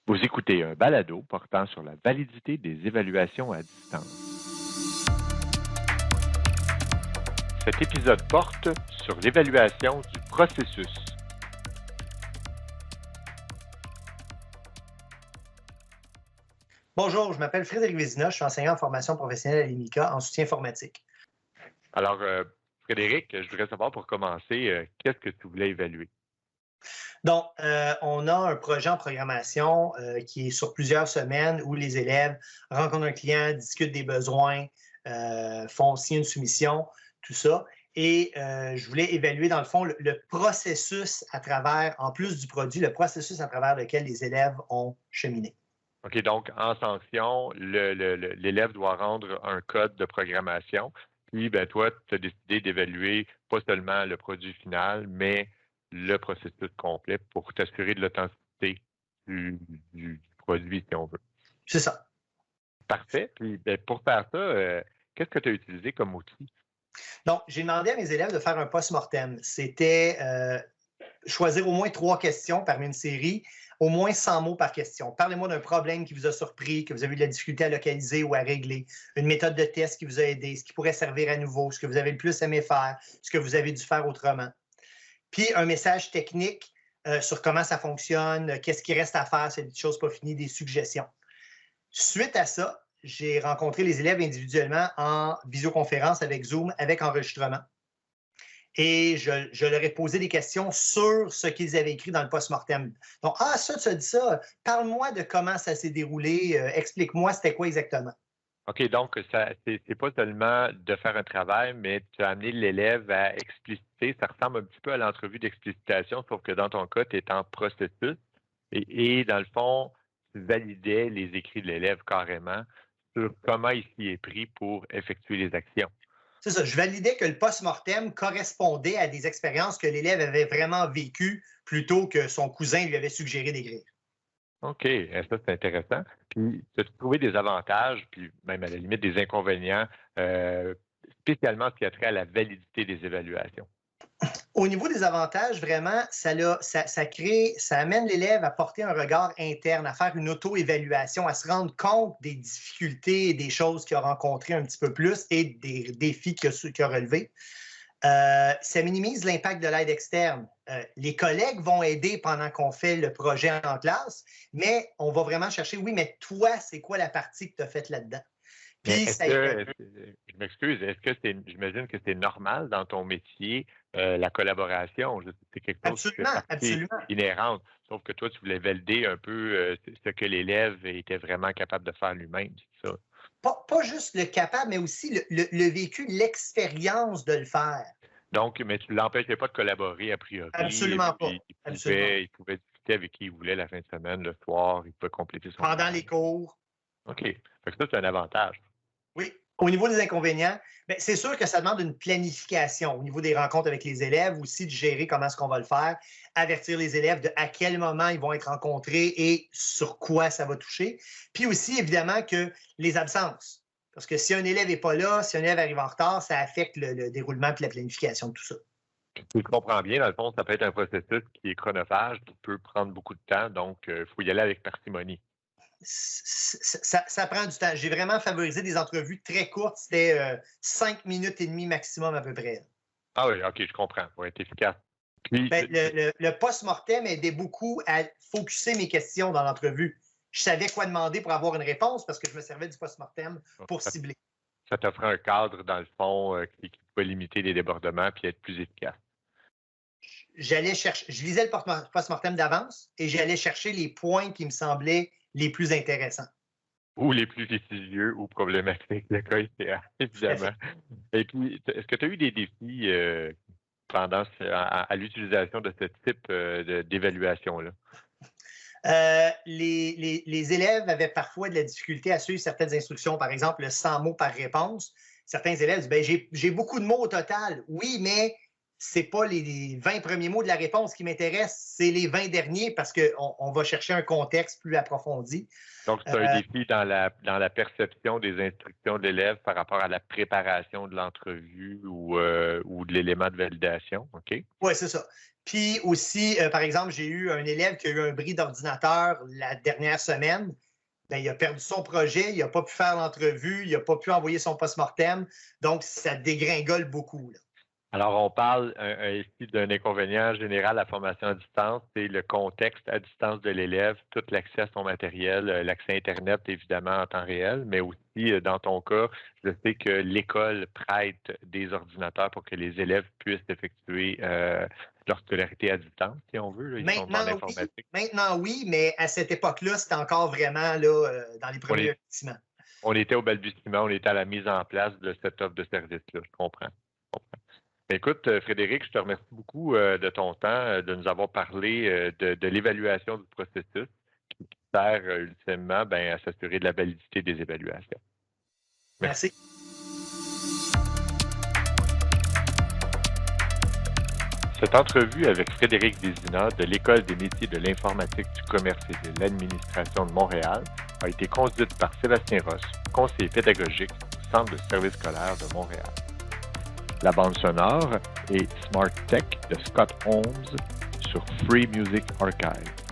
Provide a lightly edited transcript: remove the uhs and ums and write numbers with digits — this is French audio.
Vous écoutez un balado portant sur la validité des évaluations à distance. Cet épisode porte sur l'évaluation du processus. Bonjour, je m'appelle Frédéric Vézina, je suis enseignant en formation professionnelle à l'UNICA en soutien informatique. Alors, Frédéric, je voudrais savoir pour commencer, qu'est-ce que tu voulais évaluer? Donc, on a un projet en programmation qui est sur plusieurs semaines où les élèves rencontrent un client, discutent des besoins, font aussi une soumission, tout ça. Et je voulais évaluer, dans le fond, le processus à travers, en plus du produit, le processus à travers lequel les élèves ont cheminé. OK, donc en sanction, l'élève doit rendre un code de programmation. Puis, ben, toi, tu as décidé d'évaluer pas seulement le produit final, mais le processus complet pour t'assurer de l'authenticité du produit, si on veut. C'est ça. Parfait. Puis, ben, pour faire ça, qu'est-ce que tu as utilisé comme outil? Donc, j'ai demandé à mes élèves de faire un post-mortem. C'était choisir au moins 3 questions parmi une série, au moins 100 mots par question. Parlez-moi d'un problème qui vous a surpris, que vous avez eu de la difficulté à localiser ou à régler, une méthode de test qui vous a aidé, ce qui pourrait servir à nouveau, ce que vous avez le plus aimé faire, ce que vous avez dû faire autrement. Puis un message technique sur comment ça fonctionne, qu'est-ce qui reste à faire, c'est des choses pas finies, des suggestions. Suite à ça, j'ai rencontré les élèves individuellement en visioconférence avec Zoom, avec enregistrement. Et je leur ai posé des questions sur ce qu'ils avaient écrit dans le post-mortem. Donc, ça, tu as dit ça, parle-moi de comment ça s'est déroulé, explique-moi c'était quoi exactement. OK, donc c'est pas seulement de faire un travail, mais tu as amené l'élève à expliciter. Ça ressemble un petit peu à l'entrevue d'explicitation, sauf que dans ton cas, tu es en processus et dans le fond, tu validais les écrits de l'élève carrément sur comment il s'y est pris pour effectuer les actions. C'est ça, je validais que le post-mortem correspondait à des expériences que l'élève avait vraiment vécues plutôt que son cousin lui avait suggéré d'écrire. OK, ça c'est intéressant. Puis, tu as trouvé des avantages, puis même à la limite des inconvénients, euh, spécialement ce qui a trait à la validité des évaluations. Au niveau des avantages, vraiment, ça amène l'élève à porter un regard interne, à faire une auto-évaluation, à se rendre compte des difficultés et des choses qu'il a rencontrées un petit peu plus et des défis qu'il a relevés. Ça minimise l'impact de l'aide externe. Les collègues vont aider pendant qu'on fait le projet en classe, mais on va vraiment chercher, oui, mais toi, c'est quoi la partie que tu as faite là-dedans? Mais Puis, ça évite. je m'excuse, j'imagine que c'est normal dans ton métier, la collaboration, c'est quelque chose qui fait Absolument, partie absolument. inhérente, sauf que toi, tu voulais valider un peu, ce que l'élève était vraiment capable de faire lui-même, c'est ça? Pas juste le capable, mais aussi le vécu, l'expérience de le faire. Donc, mais tu ne l'empêchais pas de collaborer a priori et Absolument pas. puis Absolument il pouvait discuter avec qui il voulait la fin de semaine, le soir, il pouvait compléter son pas. Pendant les travail. cours, OK. Fait que ça, c'est un avantage. oui. Au niveau des inconvénients, ben, c'est sûr que ça demande une planification au niveau des rencontres avec les élèves, aussi de gérer comment est-ce qu'on va le faire, avertir les élèves de à quel moment ils vont être rencontrés et sur quoi ça va toucher. Puis aussi, évidemment, que les absences. Parce que si un élève n'est pas là, si un élève arrive en retard, ça affecte le déroulement et la planification de tout ça. Si je comprends bien, dans le fond, ça peut être un processus qui est chronophage, qui peut prendre beaucoup de temps, donc il faut y aller avec parcimonie. Ça prend du temps. J'ai vraiment favorisé des entrevues très courtes. C'était 5 minutes et demie maximum à peu près. Ah oui, OK, je comprends, pour être efficace. Puis, Ben, le post-mortem aidait beaucoup à focuser mes questions dans l'entrevue. Je savais quoi demander pour avoir une réponse parce que je me servais du post-mortem pour ça, cibler. ça t'offre un cadre, dans le fond, qui peut limiter les débordements puis être plus efficace. J'allais chercher, je lisais le post-mortem d'avance et j'allais chercher les points qui me semblaient les plus intéressants. Ou les plus litigieux ou problématiques, le cas échéant, évidemment. Et puis, est-ce que tu as eu des défis pendant à l'utilisation de ce type d'évaluation-là? Les élèves avaient parfois de la difficulté à suivre certaines instructions, par exemple le 100 mots par réponse. Certains élèves disent ben, j'ai beaucoup de mots au total. Oui, mais c'est pas les 20 premiers mots de la réponse qui m'intéressent, c'est les 20 derniers parce qu'on va chercher un contexte plus approfondi. Donc, c'est un défi dans la perception des instructions de l'élève par rapport à la préparation de l'entrevue ou de l'élément de validation. OK? Oui, c'est ça. Puis aussi, par exemple, j'ai eu un élève qui a eu un bris d'ordinateur la dernière semaine. Bien, il a perdu son projet, il n'a pas pu faire l'entrevue, il n'a pas pu envoyer son post-mortem. Donc, ça dégringole beaucoup, là. Alors, on parle ici d'un inconvénient général à la formation à distance, c'est le contexte à distance de l'élève, tout l'accès à son matériel, l'accès Internet, évidemment, en temps réel, mais aussi, dans ton cas, je sais que l'école prête des ordinateurs pour que les élèves puissent effectuer leur scolarité à distance, si on veut. Là. Ils sont en informatique. Maintenant, oui, mais à cette époque-là, c'était encore vraiment là, dans les premiers investissements. On était au balbutiement, on était à la mise en place de cette offre de service-là, je comprends. Écoute, Frédéric, je te remercie beaucoup de ton temps, de nous avoir parlé de l'évaluation du processus qui sert ultimement à s'assurer de la validité des évaluations. Merci. Cette entrevue avec Frédéric Vézina de l'École des métiers de l'informatique, du commerce et de l'administration de Montréal a été conduite par Sébastien Ross, conseiller pédagogique du Centre de services scolaires de Montréal. La bande sonore est Smart Tech de Scott Holmes sur Free Music Archive.